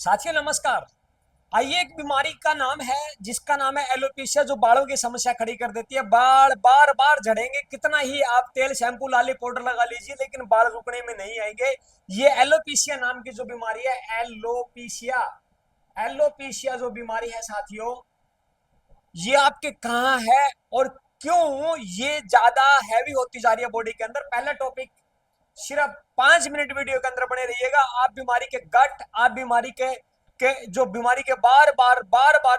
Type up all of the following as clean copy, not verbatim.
साथियों नमस्कार। आइए, एक बीमारी का नाम है जिसका नाम है एलोपेशिया, जो बालों की समस्या खड़ी कर देती है। बाल बार बार झड़ेंगे, कितना ही आप तेल शैम्पू लाली पाउडर लगा लीजिए लेकिन बाल रुकने में नहीं आएंगे। ये एलोपेशिया नाम की जो बीमारी है, एलोपेशिया एलोपेशिया जो बीमारी है साथियों, ये आपके कहाँ है और क्यों ये ज्यादा हैवी होती जा रही है बॉडी के अंदर। पहला टॉपिक, सिर्फ 5 मिनट वीडियो के अंदर बने रहिएगा। आप बीमारी के गट, आप बीमारी के जो बीमारी के बार बार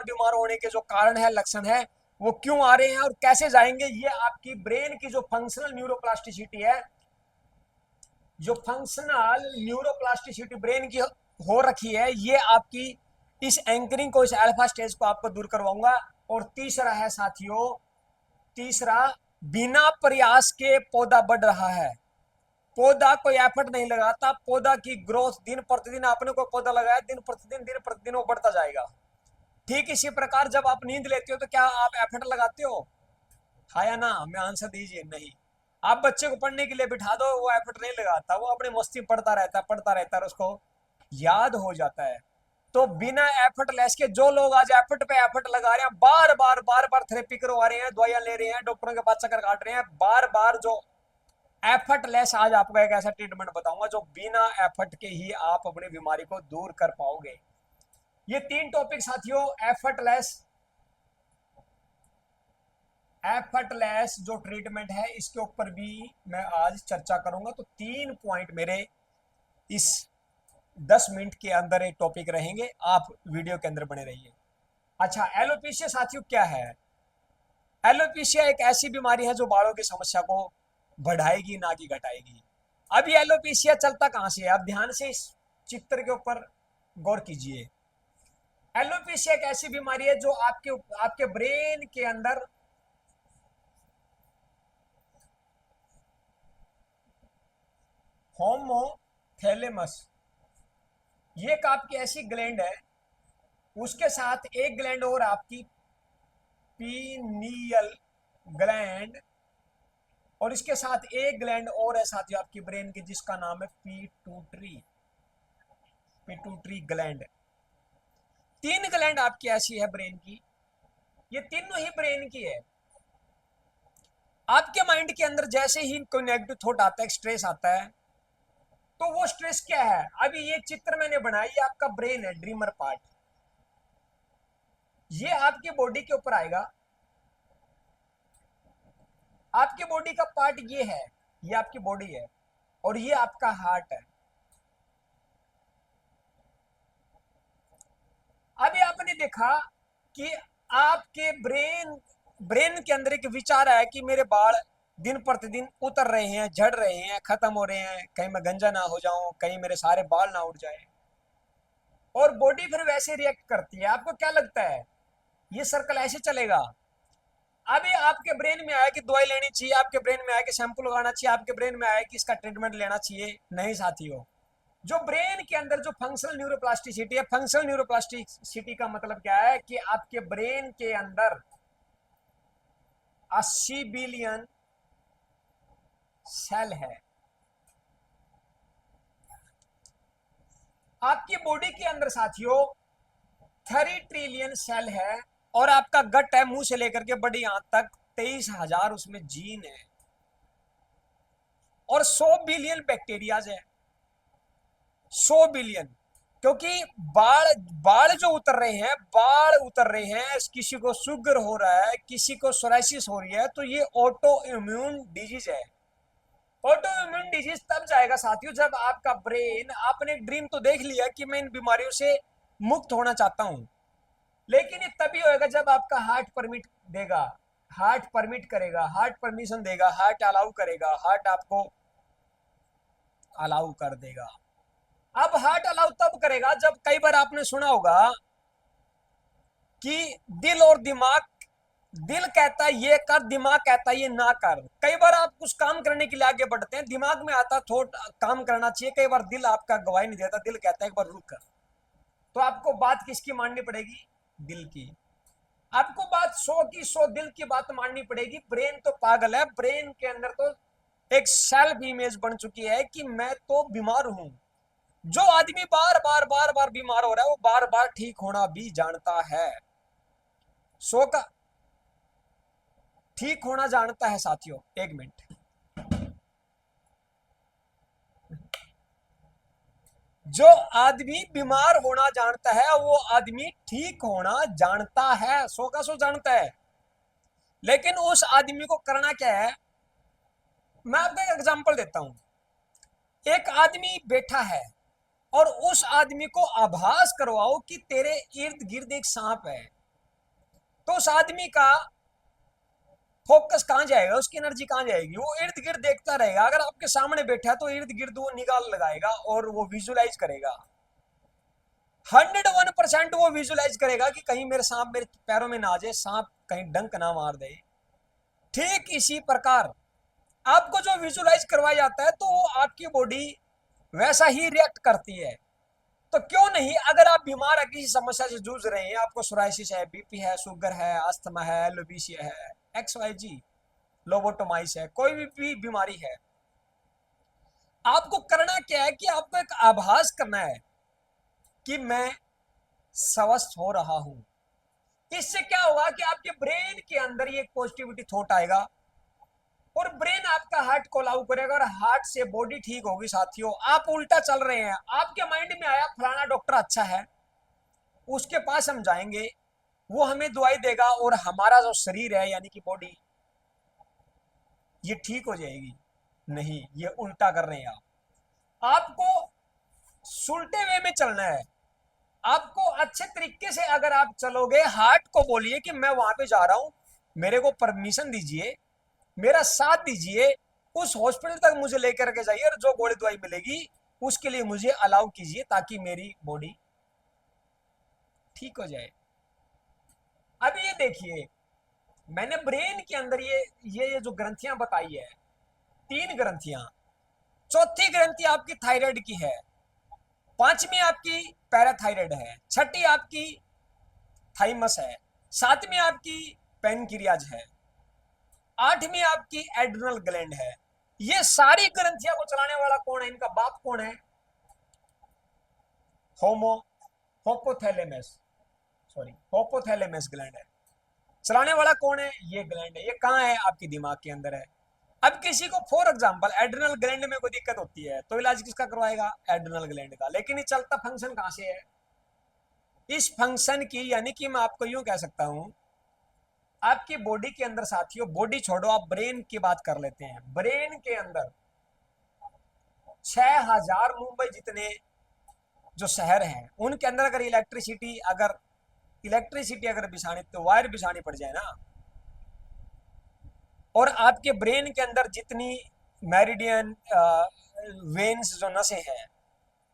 बीमार होने के जो कारण है, लक्षण है, वो क्यों आ रहे हैं और कैसे जाएंगे। ये आपकी ब्रेन की जो फंक्शनल न्यूरोप्लास्टिसिटी है, जो फंक्शनल न्यूरोप्लास्टिसिटी ब्रेन की हो रखी है, ये आपकी इस एंकरिंग को, इस अल्फा स्टेज को आपको दूर करवाऊंगा। और तीसरा है साथियों, तीसरा, बिना प्रयास के पौधा बढ़ रहा है। पौधा कोई एफर्ट नहीं लगाता, पौधा की ग्रोथ दिन प्रतिदिन, आपने कोई पौधा लगाया दिन प्रतिदिन वो बढ़ता जाएगा। ठीक इसी प्रकार जब आप नींद लेते हो तो क्या आप एफर्ट लगाते हो? हाँ या ना? हमें आंसर दीजिए। नहीं। आप बच्चे को पढ़ने के लिए बिठा दो, वो एफर्ट नहीं लगाता, वो अपनी मस्ती पढ़ता रहता है, उसको याद हो जाता है। तो बिना एफर्ट लेस के जो लोग आज एफर्ट पे एफर्ट लगा रहे हैं, बार बार थेरेपी करवा रहे हैं, दवाइयां ले रहे हैं, डॉक्टरों के पास चक्कर काट रहे हैं, बार बार जो एफर्टलेस, आज आपको एक ऐसा ट्रीटमेंट बताऊंगा जो बिना एफर्ट के ही आप अपनी बीमारी को दूर कर पाओगे। ये 3 टॉपिक साथियों, एफर्टलेस जो ट्रीटमेंट है, इसके ऊपर भी मैं आज चर्चा करूंगा। तो 3 पॉइंट मेरे इस 10 मिनट के अंदर एक टॉपिक रहेंगे, आप वीडियो के अंदर बने रहिए। अच्छा, एलोपेशिया साथियों क्या है? एलोपेशिया एक ऐसी बीमारी है जो बालों की समस्या को बढ़ाएगी, ना कि घटाएगी। अब ये एलोपेशिया चलता कहां से है? आप ध्यान से इस चित्र के ऊपर गौर कीजिए। एलोपेशिया एक ऐसी बीमारी है जो आपके आपके ब्रेन के अंदर होमोथैलेमस, ये एक आपकी ऐसी ग्लैंड है, उसके साथ एक ग्लैंड और आपकी पीनियल ग्लैंड, और इसके साथ एक ग्लैंड और है साथियों आपकी ब्रेन की, जिसका नाम है पिट्यूटरी, पिट्यूटरी ग्लैंड। 3 ग्लैंड आपकी ऐसी है ब्रेन की, ये तीनों ही ब्रेन की है। आपके माइंड के अंदर जैसे ही कोई नेगेटिव थॉट आता है, स्ट्रेस आता है, तो वो स्ट्रेस क्या है? अभी ये चित्र मैंने बनाया, ये आपका ब्रेन है, ड्रीमर पार्ट, ये आपकी बॉडी के ऊपर आएगा। आपकी बॉडी का पार्ट ये है, ये आपकी बॉडी है, और ये आपका हार्ट है। अभी आपने देखा कि आपके ब्रेन के अंदर एक विचार है कि मेरे बाल दिन प्रतिदिन उतर रहे हैं, झड़ रहे हैं, खत्म हो रहे हैं, कहीं मैं गंजा ना हो जाऊं, कहीं मेरे सारे बाल ना उड़ जाए, और बॉडी फिर वैसे रिएक्ट करती है। आपको क्या लगता है ये सर्कल ऐसे चलेगा? अभी आपके ब्रेन में आया कि दवाई लेनी चाहिए, आपके ब्रेन में आया कि शैम्पू लगाना चाहिए, आपके ब्रेन में आया कि इसका ट्रीटमेंट लेना चाहिए। नहीं साथियों, जो ब्रेन के अंदर जो फंक्शनल न्यूरोप्लास्टिसिटी है, फंक्शनल न्यूरोप्लास्टिसिटी का मतलब क्या है कि आपके ब्रेन के अंदर 80 बिलियन सेल है। आपकी बॉडी के अंदर साथियों 30 ट्रिलियन सेल है, और आपका गट है, मुंह से लेकर के बड़ी आंत तक 23,000 उसमें जीन है, और 100 बिलियन बैक्टीरियाज है। 100 बिलियन, क्योंकि बाल बाल जो उतर रहे हैं, बाल उतर रहे हैं, किसी को शुगर हो रहा है, किसी को सोराइसिस हो रही है, तो ये ऑटो इम्यून डिजीज है। ऑटो इम्यून डिजीज तब जाएगा साथियों जब आपका ब्रेन, आपने ड्रीम तो देख लिया कि मैं इन बीमारियों से मुक्त होना चाहता हूं, लेकिन ये तभी होएगा जब आपका हार्ट परमिट देगा, हार्ट परमिट करेगा, हार्ट परमिशन देगा, हार्ट अलाउ करेगा, हार्ट आपको अलाउ कर देगा। अब हार्ट अलाउ तब करेगा जब, कई बार आपने सुना होगा कि दिल और दिमाग, दिल कहता है ये कर, दिमाग कहता है ये ना कर। कई बार आप कुछ काम करने के लिए आगे बढ़ते हैं, दिमाग में आता थोट काम करना चाहिए, कई बार दिल आपका गवाही नहीं देता, दिल कहता है एक बार रुक कर। तो आपको बात किसकी माननी पड़ेगी? दिल की। आपको बात 100 की 100 दिल की बात माननी पड़ेगी। ब्रेन तो पागल है, ब्रेन के अंदर तो एक सेल्फ इमेज बन चुकी है कि मैं तो बीमार हूं, जो आदमी बार बार बार बार बीमार हो रहा है वो बार बार ठीक होना भी जानता है। सो का ठीक होना जानता है साथियों। एक मिनट। जो आदमी बीमार होना जानता है वो आदमी ठीक होना जानता है, सो का सो जानता है। लेकिन उस आदमी को करना क्या है, मैं आपको एक एग्जांपल देता हूं। एक आदमी बैठा है और उस आदमी को आभास करवाओ कि तेरे इर्द गिर्द एक सांप है, तो उस आदमी का फोकस कहां जाएगा, उसकी एनर्जी कहां जाएगी, वो इर्द गिर्द देखता रहेगा। अगर आपके सामने बैठा है तो इर्द गिर्द वो निगाह लगाएगा और वो विजुलाइज करेगा। 101% वो विजुलाइज करेगा कि कहीं मेरे सांप मेरे पैरों में ना आ जाए, सांप कहीं डंक ना मार दे। ठीक इसी प्रकार आपको जो विजुलाइज करवाया जाता है तो वो आपकी बॉडी वैसा ही रिएक्ट करती है। तो क्यों नहीं, अगर आप बीमार है, किसी समस्या से जूझ रहे हैं, आपको सोराइसिस है, बीपी है, शुगर है, अस्थमा है, एलोपेशिया है, XYZ, लोबोटोमाइस है, कोई भी बीमारी है, आपको करना क्या है कि आपको एक आभास करना है कि मैं स्वस्थ हो रहा हूं। इससे क्या होगा कि आपके ब्रेन के अंदर ये पॉजिटिविटी थॉट आएगा और ब्रेन आपका हार्ट को अलाउ करेगा और हार्ट से बॉडी ठीक होगी। साथियों, आप उल्टा चल रहे हैं, आपके माइंड में आया फलाना डॉक्टर अच्छा है, उसके पास हम जाएंगे, वो हमें दवाई देगा और हमारा जो शरीर है यानी कि बॉडी ये ठीक हो जाएगी। नहीं, ये उल्टा कर रहे हैं आप। आपको सुलटे वे में चलना है। आपको अच्छे तरीके से अगर आप चलोगे, हार्ट को बोलिए कि मैं वहां पे जा रहा हूं, मेरे को परमिशन दीजिए, मेरा साथ दीजिए, उस हॉस्पिटल तक मुझे लेकर के जाइए और जो गोली दवाई मिलेगी उसके लिए मुझे अलाउ कीजिए ताकि मेरी बॉडी ठीक हो जाए। अब ये देखिए, मैंने ब्रेन के अंदर ये जो ग्रंथियां बताई है, 3 ग्रंथियां। चौथी ग्रंथि आपकी थायराइड की है, पांचवी आपकी पैराथायराइड है, छठी आपकी थाइमस है, सातवीं आपकी पेनक्रियाज है, आठवीं आपकी एड्रिनल ग्लैंड है। ये सारी ग्रंथियां को चलाने वाला कौन है, इनका बाप कौन है? होमो होपोथैलेमस, सॉरी होपोथैलेमस ग्लैंड है। चलाने वाला कौन है? ये ग्लैंड है। ये कहाँ है? आपके दिमाग के अंदर है। अब किसी को फॉर एग्जांपल एड्रिनल ग्लैंड में कोई दिक्कत होती है तो इलाज किसका करवाएगा? एड्रिनल ग्लैंड का। लेकिन ये चलता फंक्शन कहां से है? इस फंक्शन की, यानी कि मैं आपको यूं कह सकता हूं, आपकी बॉडी के अंदर साथियों, बॉडी छोड़ो आप ब्रेन की बात कर लेते हैं, ब्रेन के अंदर 6000 मुंबई जितने जो शहर हैं उनके अंदर अगर इलेक्ट्रिसिटी अगर बिछाने तो वायर बिछानी पड़ जाए ना, और आपके ब्रेन के अंदर जितनी मेरिडियन वेन्स जो नसें हैं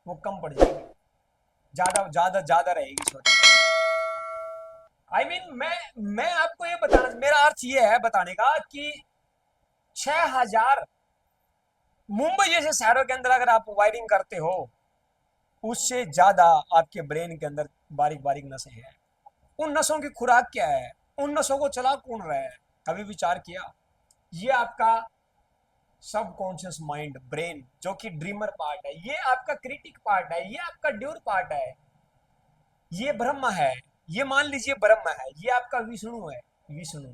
वो कम पड़ जाएगी, ज्यादा ज्यादा ज्यादा रहेगी, छोटी। आई मीन मैं आपको ये बताना, मेरा अर्थ ये है बताने का कि 6000 मुंबई जैसे शहरों के अंदर अगर आप वायरिंग करते हो, उससे ज्यादा आपके ब्रेन के अंदर बारीक बारीक नसें हैं। उन नसों की खुराक क्या है? उन नसों को चला कौन रहा है? कभी विचार किया? ये आपका सबकॉन्शियस माइंड, ब्रेन, जो कि ड्रीमर पार्ट है, ये आपका क्रिटिक पार्ट है, ये आपका ड्यूर पार्ट है, ये ब्रह्म है, ये मान लीजिए ब्रह्म है, ये आपका विष्णु है, विष्णु,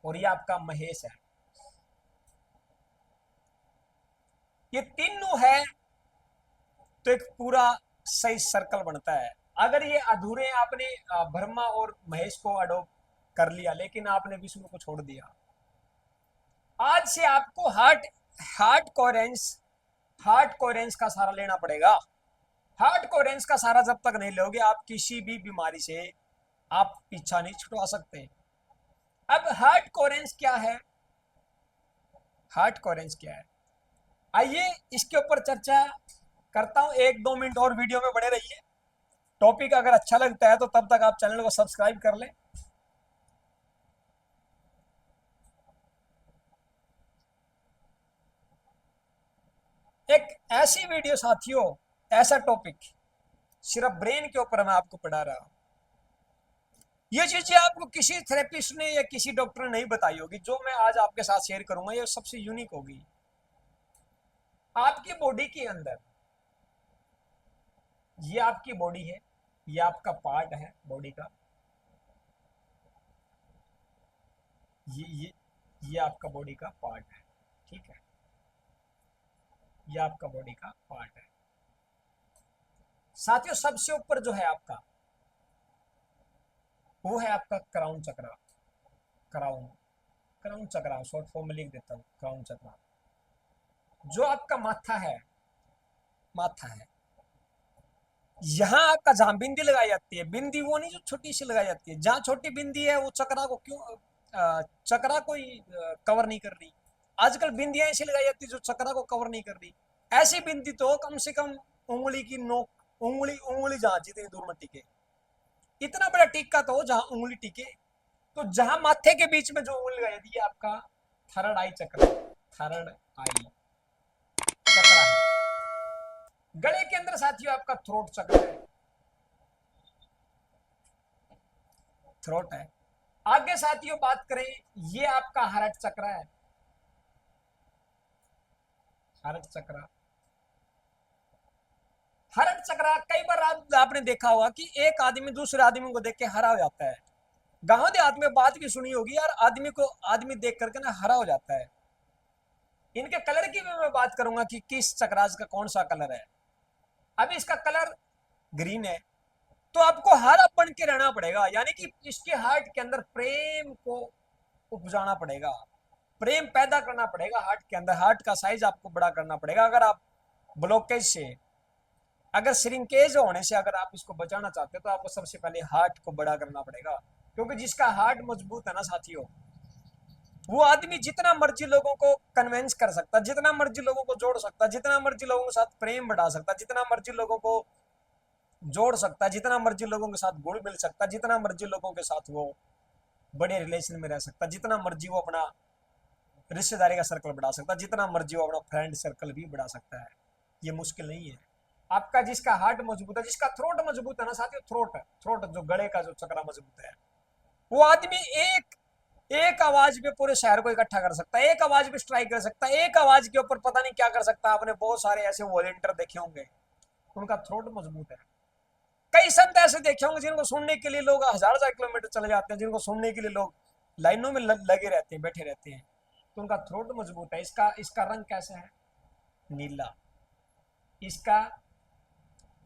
और ये आपका महेश है। ये तीनों है तो एक पूरा सही सर्कल बनता है। अगर ये अधूरे आपने ब्रह्मा और महेश को अडोप्ट कर लिया लेकिन आपने विष्णु को छोड़ दिया, आज से आपको हार्ट कोरेंस हार्ट कोरेंस का सहारा लेना पड़ेगा। हार्ट कोरेंस का सहारा जब तक नहीं लोगे आप किसी भी बीमारी से आप पीछा नहीं छुड़वा सकते। अब हार्ट कोरेंस क्या है? हार्ट कोरेंस क्या है, आइए इसके ऊपर चर्चा करता हूं। 1-2 मिनट और वीडियो में बने रहिए। टॉपिक अगर अच्छा लगता है तो तब तक आप चैनल को सब्सक्राइब कर लें। एक ऐसी वीडियो साथियों, ऐसा टॉपिक, सिर्फ ब्रेन के ऊपर मैं आपको पढ़ा रहा हूं। ये चीजें आपको किसी थेरेपिस्ट ने या किसी डॉक्टर ने नहीं बताई होगी। जो मैं आज आपके साथ शेयर करूंगा ये सबसे यूनिक होगी। आपकी बॉडी के अंदर ये आपकी बॉडी है, ये आपका पार्ट है बॉडी का, ये आपका बॉडी का पार्ट है, ठीक है, ये आपका बॉडी का पार्ट है। साथियों सबसे ऊपर जो है आपका, वो है आपका क्राउन चक्र, क्राउन, क्राउन चक्र शॉर्ट फॉर्म में लिख देता हूं, क्राउन चक्र। जो आपका माथा है, माथा है, यहाँ आपका जहां बिंदी लगाई जाती है, बिंदी वो नहीं जो छोटी सी लगाई जाती है, जहां छोटी बिंदी है वो चक्रा को क्यों चक्रा को कवर नहीं कर रही। आजकल बिंदियां ऐसी लगाई जाती है जो चक्रा को कवर नहीं कर रही। ऐसी बिंदी तो कम से कम उंगली की नोक, उंगली उंगली जहां जितनी दूर में टिके, इतना बड़ा टिक्का तो जहां उंगली टिके। तो जहां माथे के बीच में जो उंगली लगाई जाती है आपका थर्ड आई चक्र, थर्ड आई चक्र है। गले के अंदर साथियों आपका थ्रोट चक्र है, थ्रोट है। आगे साथियों बात करें, ये आपका हार्ट चक्र है, हार्ट चक्र, हार्ट चक्र। कई बार आपने देखा होगा कि एक आदमी दूसरे आदमी को देख के हरा हो जाता है। गांव देहात में बात भी सुनी होगी यार, आदमी को आदमी देख करके ना हरा हो जाता है। इनके कलर की भी मैं बात करूंगा कि किस चक्रास का कौन सा कलर है। अभी इसका कलर ग्रीन है, तो आपको हरा बन के रहना पड़ेगा, यानी कि इसके हार्ट के अंदर प्रेम को उपजाना पड़ेगा, प्रेम पैदा करना पड़ेगा हार्ट के अंदर। हार्ट का साइज आपको बड़ा करना पड़ेगा। अगर आप ब्लॉकेज से, अगर श्रिंकेज होने से अगर आप इसको बचाना चाहते हो तो आपको सबसे पहले हार्ट को बड़ा करना पड़ेगा। क्योंकि जिसका हार्ट मजबूत है ना साथियों, वो आदमी जितना मर्जी लोगों को कन्विंस कर सकता, जितना मर्जी लोगों को जोड़ सकता, जितना मर्जी लोगों के साथ प्रेम बढ़ा सकता, जितना मर्जी लोगों को जोड़ सकता, जितना मर्जी लोगों के साथ घुल मिल सकता, जितना मर्जी लोगों के साथ वो बड़े रिलेशन में रह सकता, जितना मर्जी वो अपना रिश्तेदारी का सर्कल बढ़ा सकता, जितना मर्जी वो अपना फ्रेंड सर्कल भी बढ़ा सकता है। ये मुश्किल नहीं है। आपका जिसका हार्ट मजबूत है, जिसका थ्रोट मजबूत है ना साथियों, थ्रोट, थ्रोट जो गले का जो चक्रा मजबूत है, वो आदमी एक एक आवाज पे पूरे शहर को इकट्ठा कर सकता है, एक आवाज पे स्ट्राइक कर सकता है, एक आवाज के ऊपर पता नहीं क्या कर सकता है। आपने बहुत सारे ऐसे वॉलेंटियर देखे होंगे, उनका थ्रोट मजबूत है। कई संत ऐसे देखे होंगे जिनको सुनने के लिए लोग हजार हजार किलोमीटर चले जाते हैं, जिनको सुनने के लिए लोग लाइनों में लगे रहते हैं, बैठे रहते हैं, तो उनका थ्रोट मजबूत है। इसका इसका रंग कैसा है? नीला, इसका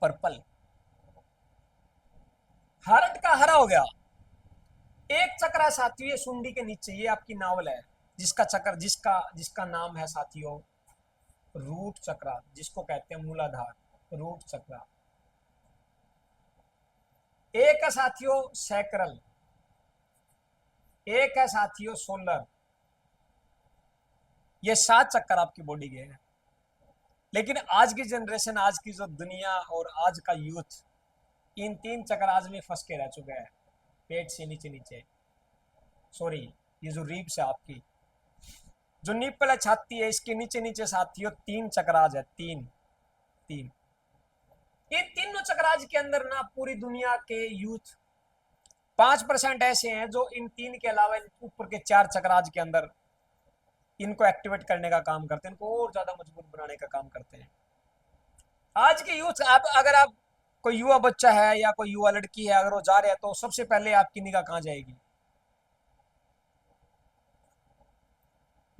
पर्पल। हार्ट का हरा हो गया। एक चक्रा साथियों सुंडी के नीचे, ये आपकी नावल है, जिसका चक्र, जिसका नाम है साथियों रूट चक्रा, जिसको कहते हैं मूलाधार, रूट चक्रा। एक है साथियों सैक्रल, एक है साथियों सोलर। ये 7 चक्कर आपकी बॉडी के हैं। लेकिन आज की जनरेशन, आज की जो दुनिया और आज का यूथ इन 3 चक्रास में फंस के रह चुका है। पेट से नीचे नीचे, सॉरी, ये जो रीप्स है आपकी, जो निप्पल है, छाती है, इसके नीचे नीचे साथियों 3 चक्रास है, 3 3। इन तीनों चक्रास के अंदर ना पूरी दुनिया के यूथ 5% ऐसे हैं जो इन 3 के अलावा ऊपर के 4 चक्रास के अंदर इनको एक्टिवेट करने का काम करते हैं, इनको और ज्यादा मजबूत बनाने का काम करते हैं। आज के यूथ, आप अगर आप कोई युवा बच्चा है या कोई युवा लड़की है, अगर वो जा रहा है तो सबसे पहले आपकी निगाह कहाँ जाएगी?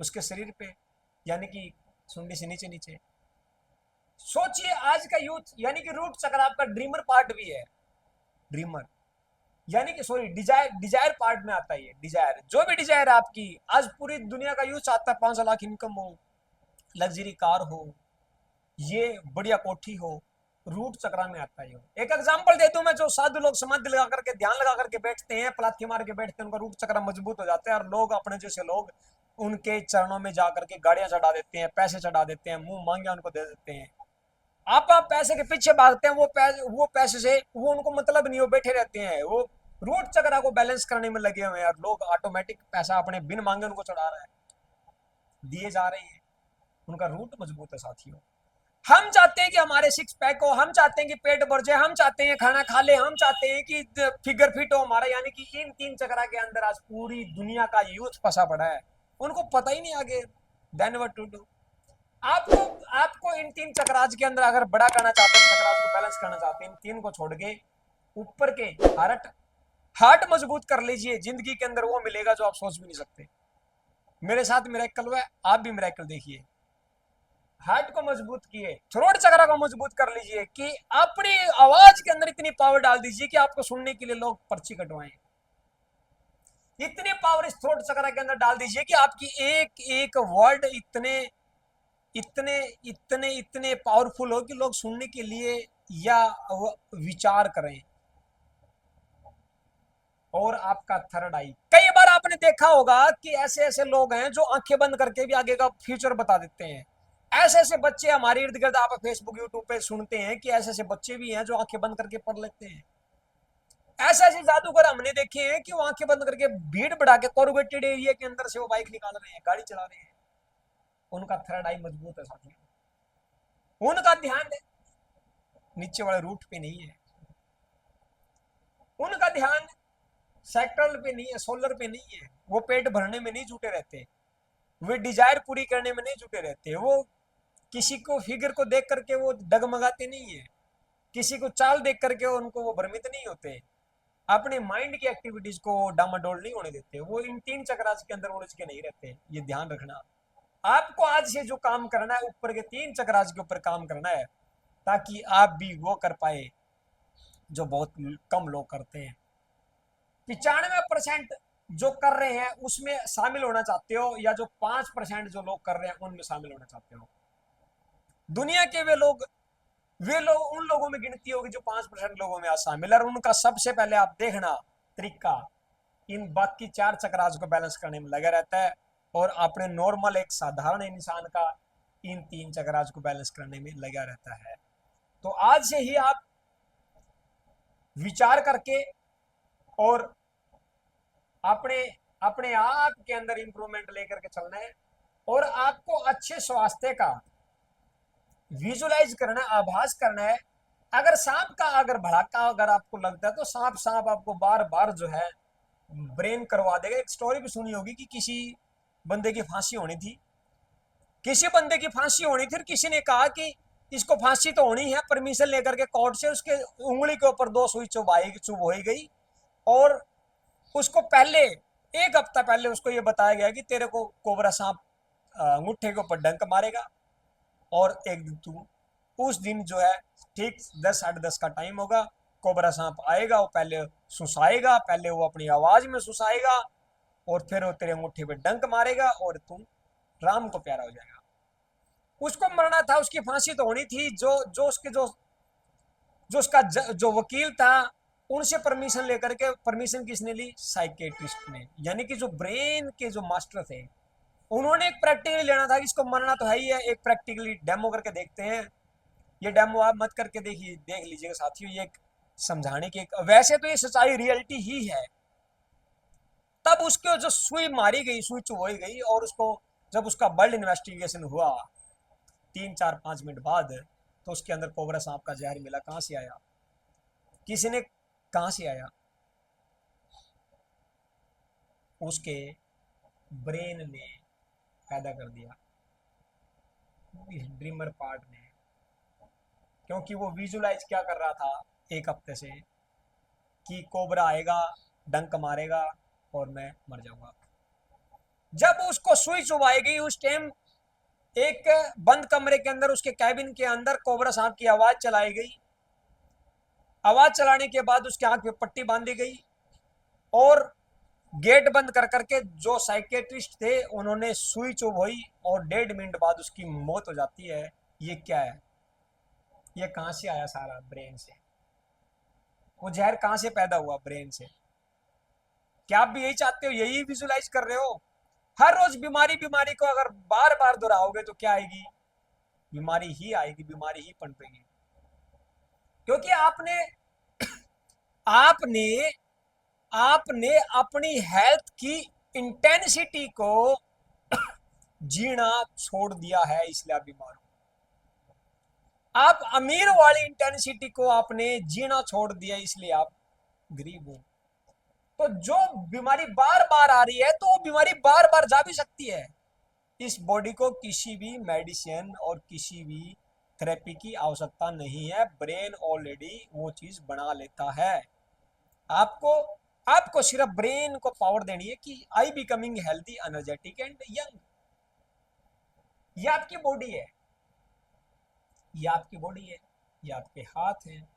उसके शरीर पे, यानी कि सुंडी से नीचे नीचे। सोचिए आज का यूथ, यानी कि रूट चक्र आपका ड्रीमर पार्ट भी है, ड्रीमर यानी कि सॉरी डिजायर, डिजायर पार्ट में आता है ये। डिजायर, जो भी डिजायर आपकी, आज पूरी दुनिया का यूथ चाहता है 5 लाख इनकम हो, लग्जरी कार हो, ये बढ़िया कोठी हो, रूट चक्रा में आता है। एक एग्जांपल दे दूं मैं, जो साधु लोग समाधि लगा करके ध्यान लगा करके बैठते हैं, पलाथी मार के बैठते हैं, उनका रूट चक्रा मजबूत हो जाता है। और लोग अपने जैसे लोग उनके चरणों में जाकर के गाड़ियां चढ़ा देते हैं, पैसे चढ़ा देते हैं, मुंह मांगे उनको दे देते हैं। आप पैसे के पीछे भागते हैं, वो पैसे से वो उनको मतलब नहीं, वो बैठे रहते हैं, वो रूट चक्रा को बैलेंस करने में लगे हुए हैं। लोग ऑटोमेटिक पैसा अपने बिन मांगे उनको चढ़ा रहे हैं, दिए जा रहे हैं, उनका रूट मजबूत है साथियों। हम चाहते हैं कि हमारे 6 पैक हो, हम चाहते हैं कि पेट भर जाए, हम चाहते हैं खाना खा ले, हम चाहते हैं कि फिगर फिट हो हमारा। यानी कि इन 3 चक्रा के अंदर आज पूरी दुनिया का यूथ फंसा पड़ा है, उनको पता ही नहीं आगे देन व्हाट टू डू। आपको आपको इन तीन चक्राज के अंदर अगर बड़ा करना चाहते हैं, चक्राज को बैलेंस करना चाहते हैं, इन तीन को छोड़ के ऊपर के हार्ट हार्ट मजबूत कर लीजिए, जिंदगी के अंदर वो मिलेगा जो आप सोच भी नहीं सकते। मेरे साथ मिरेकल हुआ है, आप भी मिरेकल देखिए। हार्ट को मजबूत किए, थ्रोट चक्र को मजबूत कर लीजिए कि अपनी आवाज के अंदर इतनी पावर डाल दीजिए कि आपको सुनने के लिए लोग पर्ची कटवाएं। इतनी पावर इस थ्रोट चक्र के अंदर डाल दीजिए कि आपकी एक एक वर्ड इतने इतने इतने इतने पावरफुल हो कि लोग सुनने के लिए या विचार करें। और आपका थर्ड आई, कई बार आपने देखा होगा कि ऐसे ऐसे लोग हैं जो आंखें बंद करके भी आगे का फ्यूचर बता देते हैं। ऐसे ऐसे बच्चे हमारे इर्द गिर्द आप फेसबुक यूट्यूब पे सुनते हैं कि ऐसे ऐसे बच्चे भी हैं जो आंखें बंद करके पढ़ लेते हैं। ऐसे ऐसे जादूगर हमने देखे हैं कि वो आंखें बंद करके भीड़ बढ़ा के कॉर्बेटेड एरिया के अंदर से वो बाइक निकाल रहे हैं, गाड़ी चला रहे हैं। उनका थर्ड आई मजबूत है साथियों। उनका ध्यान नीचे वाले रूट पे नहीं है, उनका ध्यान सेक्टरल पे नहीं है, सोलर पे नहीं है। वो पेट भरने में नहीं जुटे रहते, वे डिजायर पूरी करने में नहीं जुटे रहते। वो किसी को फिगर को देख करके वो डगमगाते नहीं है, किसी को चाल देख करके उनको वो भ्रमित नहीं होते, अपने माइंड की एक्टिविटीज को डामाडोल नहीं होने देते। वो इन तीन चक्रास के अंदर उलझ के नहीं रहते, ये ध्यान रखना। आपको आज से जो काम करना है, ऊपर के तीन चक्रास के ऊपर काम करना है, ताकि आप भी वो कर पाए जो बहुत कम लोग करते हैं। 95% जो कर रहे हैं उसमें शामिल होना चाहते हो, या जो 5% जो लोग कर रहे हैं उनमें शामिल होना चाहते हो। दुनिया के वे लोग उन लोगों में गिनती होगी जो 5% लोगों में आज शामिल है। और उनका सबसे पहले आप देखना तरीका इन बाकी चार चक्रास को बैलेंस करने में लगा रहता है, और अपने नॉर्मल एक साधारण इंसान का इन तीन चक्रास को बैलेंस करने में लगा रहता है। तो आज से ही आप विचार करके और अपने अपने आप के अंदर इंप्रूवमेंट लेकर के चलना है। और आपको अच्छे स्वास्थ्य का विजुलाइज करना, आभास करना है। अगर सांप का अगर भड़ाका अगर आपको लगता है तो सांप सांप आपको बार बार जो है ब्रेन करवा देगा। एक स्टोरी भी सुनी होगी कि किसी बंदे की फांसी होनी थी, किसी बंदे की फांसी होनी थी, किसी ने कहा कि इसको फांसी तो होनी है, परमिशन लेकर के कोर्ट से उसके उंगली के ऊपर 2 सुई चुभ गई। और उसको पहले एक हफ्ता पहले उसको ये बताया गया कि तेरे को कोबरा सांप अंगूठे के ऊपर डंक मारेगा, और एक दिन तू उस दिन जो है ठीक 10 साढ़े 10 का टाइम होगा, कोबरा सांप आएगा, वो पहले सुसाएगा, पहले वो अपनी आवाज में सुसाएगा, और फिर वो तेरे अंगूठे पे डंक मारेगा और तू राम को प्यारा हो जाएगा। उसको मरना था, उसकी फांसी तो होनी थी। जो जो उसके जो उसका जो वकील था, उनसे परमिशन लेकर के, परमिशन किसने ली? साइकेट्रिस्ट ने, यानी कि जो ब्रेन के जो मास्टर थे, उन्होंने एक प्रैक्टिकली लेना था कि इसको मरना तो है ही है, एक प्रैक्टिकली डेमो करके देखते हैं। ये डेमो आप मत करके देखिए, देख लीजिएगा साथियों, ये एक समझाने की वैसे तो ये सच्चाई रियलिटी ही है। तब उसके जो सुई मारी गई, सुई चुभोई गई, और उसको जब उसका ब्लड इन्वेस्टिगेशन हुआ 3 4 5 मिनट बाद, तो उसके अंदर कोबरा सांप का जहर मिला। कहां से आया? किसी ने कहां से आया? उसके ब्रेन ने पैदा कर दिया, ड्रीमर पार्ट ने। क्योंकि वो विजुलाइज क्या कर रहा था एक हफ्ते से कि कोबरा आएगा, डंक मारेगा और मैं मर जाऊंगा। जब उसको सुई चुभाई गई, उस टाइम एक बंद कमरे के अंदर, उसके कैबिन के अंदर कोबरा सांप की आवाज चलाई गई। आवाज चलाने के बाद उसके आंख पे पट्टी बांधी गई, और गेट बंद कर करके जो साइकेट्रिस्ट थे उन्होंने सुई चुभोई, और 1.5 मिनट बाद उसकी मौत हो जाती है। ये क्या है? ये कहां से आया? सारा ब्रेन से। वो जहर कहां से पैदा हुआ? ब्रेन से। क्या आप भी यही चाहते हो? यही विजुलाइज कर रहे हो? हर रोज बीमारी बीमारी को अगर बार बार दोहराओगे तो क्या आएगी? बीमारी ही आएगी, बीमारी ही पनपेगी। क्योंकि आपने आपने आपने अपनी हेल्थ की इंटेंसिटी को जीना छोड़ दिया है, इसलिए आप बीमार हो। आप अमीर वाली इंटेंसिटी को आपने जीना छोड़ दिया, इसलिए आप गरीब हो। तो जो बीमारी बार बार आ रही है, तो वो बीमारी बार बार जा भी सकती है। इस बॉडी को किसी भी मेडिसिन और किसी भी थेरेपी की आवश्यकता नहीं है, ब्रेन ऑलरेडी वो चीज बना लेता है। आपको आपको सिर्फ ब्रेन को पावर देनी है कि I becoming healthy, energetic and young. ये आपकी बॉडी है, ये आपकी बॉडी है, ये आपके हाथ हैं,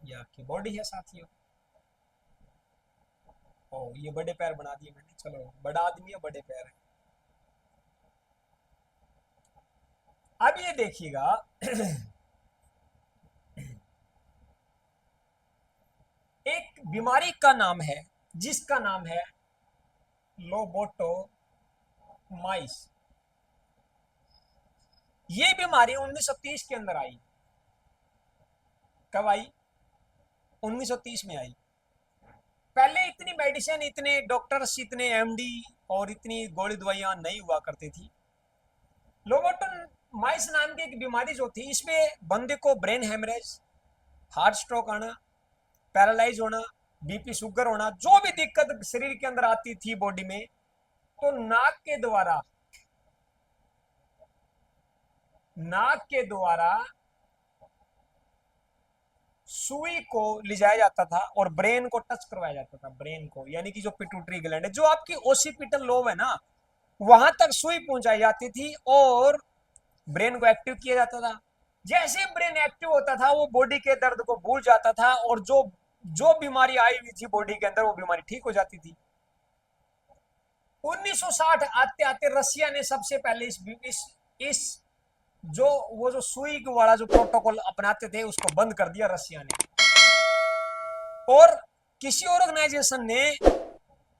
ये आपकी बॉडी है साथियों। ओ ये बड़े पैर बना दिए मैंने, चलो बड़ा आदमी है, बड़े पैर है। अब ये देखिएगा एक बीमारी का नाम है जिसका नाम है लोबोटोमाइस। ये बीमारी 1930 के अंदर आई। कब आई? 1930 में आई। पहले इतनी मेडिसिन, इतने डॉक्टर्स, इतने एमडी और इतनी गोली दवाइयां नहीं हुआ करती थी। लोबोटोमाइस नाम की एक बीमारी जो थी, इसमें बंदे को ब्रेन हेमरेज, हार्ट स्ट्रोक आना, पैरालाइज होना, बीपी शुगर होना, जो भी दिक्कत शरीर के अंदर आती थी बॉडी में, तो नाक के द्वारा सुई को ले जाया जाता था और ब्रेन को टच करवाया जाता था। ब्रेन को यानी कि जो पिट्यूटरी ग्लैंड है, जो आपकी ओसिपिटल लोब है ना, वहां तक सुई पहुंचाई जाती थी और ब्रेन को एक्टिव किया जाता था। जैसे ब्रेन एक्टिव होता था, वो बॉडी के दर्द को भूल जाता था और जो जो बीमारी आई हुई थी बॉडी के अंदर, वो बीमारी ठीक हो जाती थी। 1960 आते आते रसिया ने सबसे पहले इस जो वो जो सुई वाला जो प्रोटोकॉल अपनाते थे, उसको बंद कर दिया रसिया ने। और किसी ऑर्गेनाइजेशन ने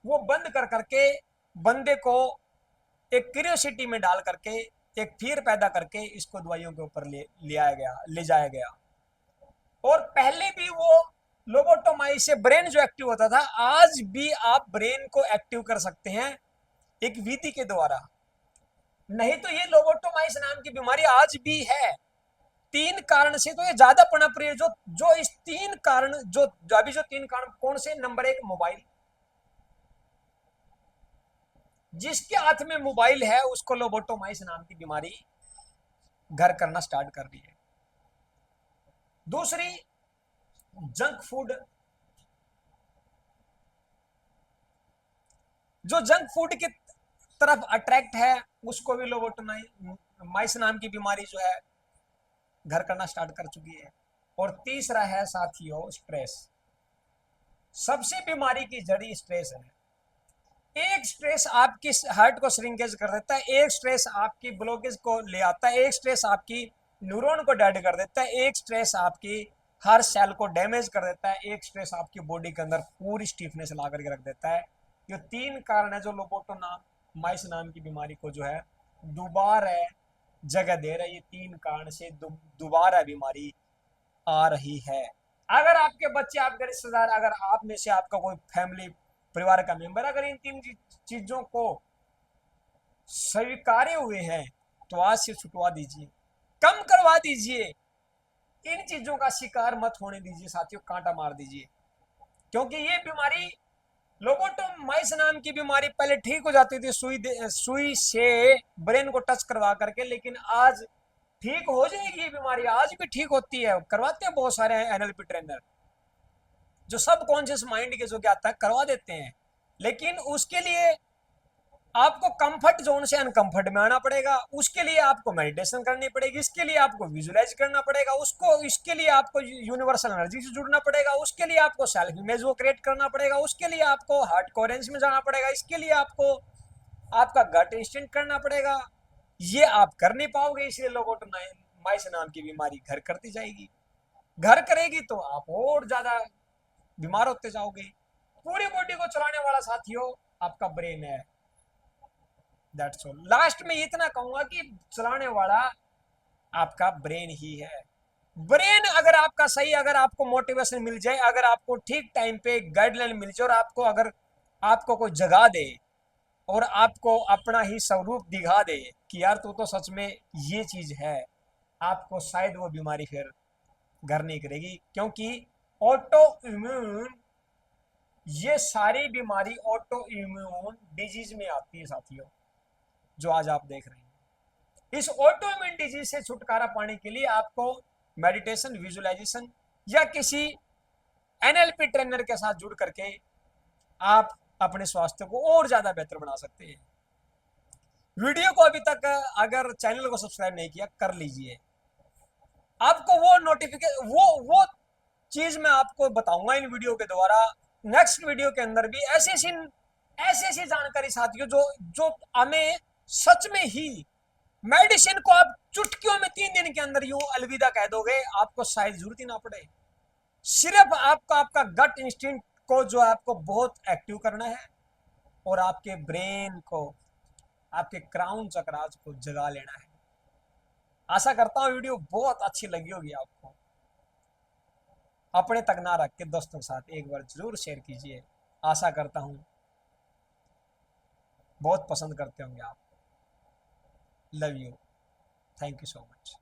वो बंद कर करके बंदे को एक क्यूरियोसिटी में डाल करके, एक फिर पैदा करके इसको दवाइयों के ऊपर ले जाया गया। और पहले भी वो लोबोटोमाई से ब्रेन जो एक्टिव होता था, आज भी आप ब्रेन को एक्टिव कर सकते हैं एक विधि के द्वारा। नहीं तो ये लोबोटोमाइस नाम की बीमारी आज भी है। 3 कारण से तो ये ज्यादा पनप रही है। जो इस 3 कारण, जो अभी जो 3 कारण कौन से? Number 1 mobile. जिसके हाथ में मोबाइल है उसको लोबोटोमाइस नाम की बीमारी घर करना स्टार्ट कर रही है। दूसरी, जंक फूड। जो जंक फूड की तरफ अट्रैक्ट है, उसको भी लोबोटोमाइस नाम की बीमारी जो है घर करना स्टार्ट कर चुकी है। और तीसरा है साथियों स्ट्रेस। सबसे बीमारी की जड़ी स्ट्रेस है। एक स्ट्रेस आपकी हार्ट को श्रिंकेज कर देता है, एक स्ट्रेस आपकी ब्लॉकेज को ले आता है, एक स्ट्रेस आपकी न्यूरॉन को डेड कर देता है, एक स्ट्रेस आपकी हर सेल को डैमेज कर देता है, एक स्ट्रेस आपकी बॉडी के अंदर पूरी स्टीफनेस ला करके रख देता है। ये 3 कारण है जो लोबोटोमाइस नाम की बीमारी को जो है दोबारा जगह दे रहा है। ये 3 कारण से दोबारा बीमारी आ रही है। अगर आपके बच्चे, आपके रिश्तेदार, अगर आप में से आपका कोई फैमिली परिवार का मेंबर अगर इन 3 चीजों को स्वीकारे हुए हैं, तो आज से छुटवा दीजिए, कम करवा दीजिए। इन चीजों का शिकार मत होने दीजिए साथियों, कांटा मार दीजिए। क्योंकि ये बीमारी, लोबोटोमाइस नाम की बीमारी, पहले ठीक हो जाती थी सुई से ब्रेन को टच करवा करके, लेकिन आज ठीक हो जाएगी ये बीमारी, आज भी ठीक होती है। करवाते हैं बहुत सारे एनएलपी ट्रेनर जो सब कॉन्शियस माइंड के जो क्या आता है करवा देते हैं। लेकिन उसके लिए आपको कंफर्ट जोन से अनकंफर्ट में आना पड़ेगा, उसके लिए आपको मेडिटेशन करनी पड़ेगी, इसके लिए आपको विजुअलाइज करना पड़ेगा, इसके लिए आपको यूनिवर्सल एनर्जी से जुड़ना पड़ेगा, उसके लिए आपको सेल्फ इमेज वो क्रिएट करना पड़ेगा, उसके लिए आपको हार्ट कोहेरेंस में जाना पड़ेगा, इसके लिए आपको आपका गट इंस्टिंक्ट करना पड़ेगा। ये आप कर नहीं पाओगे, इसलिए लोबोटोमाइस नाम की बीमारी घर करती जाएगी। घर करेगी तो आप और ज्यादा बीमार होते जाओगे। पूरी बॉडी को चलाने वाला साथियों आपका ब्रेन है। That's all. लास्ट में इतना कहूंगा कि चलाने वाला आपका ब्रेन ही है। ब्रेन अगर आपका सही, अगर आपको मोटिवेशन मिल जाए, अगर आपको ठीक टाइम पे गाइडलाइन मिल जाए, और आपको कोई जगा दे और आपको अपना ही स्वरूप दिखा दे कि यार तू तो सच में ये चीज है, आपको शायद वो बीमारी फिर घर नहीं करेगी। क्योंकि ऑटो इम्यून ये सारी बीमारी ऑटो इम्यून डिजीज में आती है साथियों, जो आज आप देख रहे हैं। इस ऑटो इम्यून डिजीज से छुटकारा पाने के लिए आपको मेडिटेशन, विजुअलाइजेशन या किसी एनएलपी ट्रेनर के साथ जुड़ करके आप अपने स्वास्थ्य को और ज्यादा बेहतर बना सकते हैं। वीडियो को अभी तक अगर चैनल को सब्सक्राइब नहीं किया, कर लीजिए। आपको वो नोटिफिकेशन, वो चीज मैं आपको बताऊंगा इन वीडियो के द्वारा। नेक्स्ट वीडियो के अंदर भी ऐसी ऐसी जानकारी साथियों, जो जो हमें सच में ही मेडिसिन को आप चुटकियों में 3 दिन के अंदर यूं अलविदा कह दोगे, आपको शायद जरूरत ही ना पड़े। सिर्फ आपको आपका गट इंस्टिंक्ट को जो आपको बहुत एक्टिव करना है और आपके ब्रेन को, आपके क्राउन चक्रास को जगा लेना है। आशा करता हूँ वीडियो बहुत अच्छी लगी होगी आपको। अपने तक ना रख के दोस्तों के साथ एक बार जरूर शेयर कीजिए। आशा करता हूँ बहुत पसंद करते होंगे आप। Love you, thank you so much.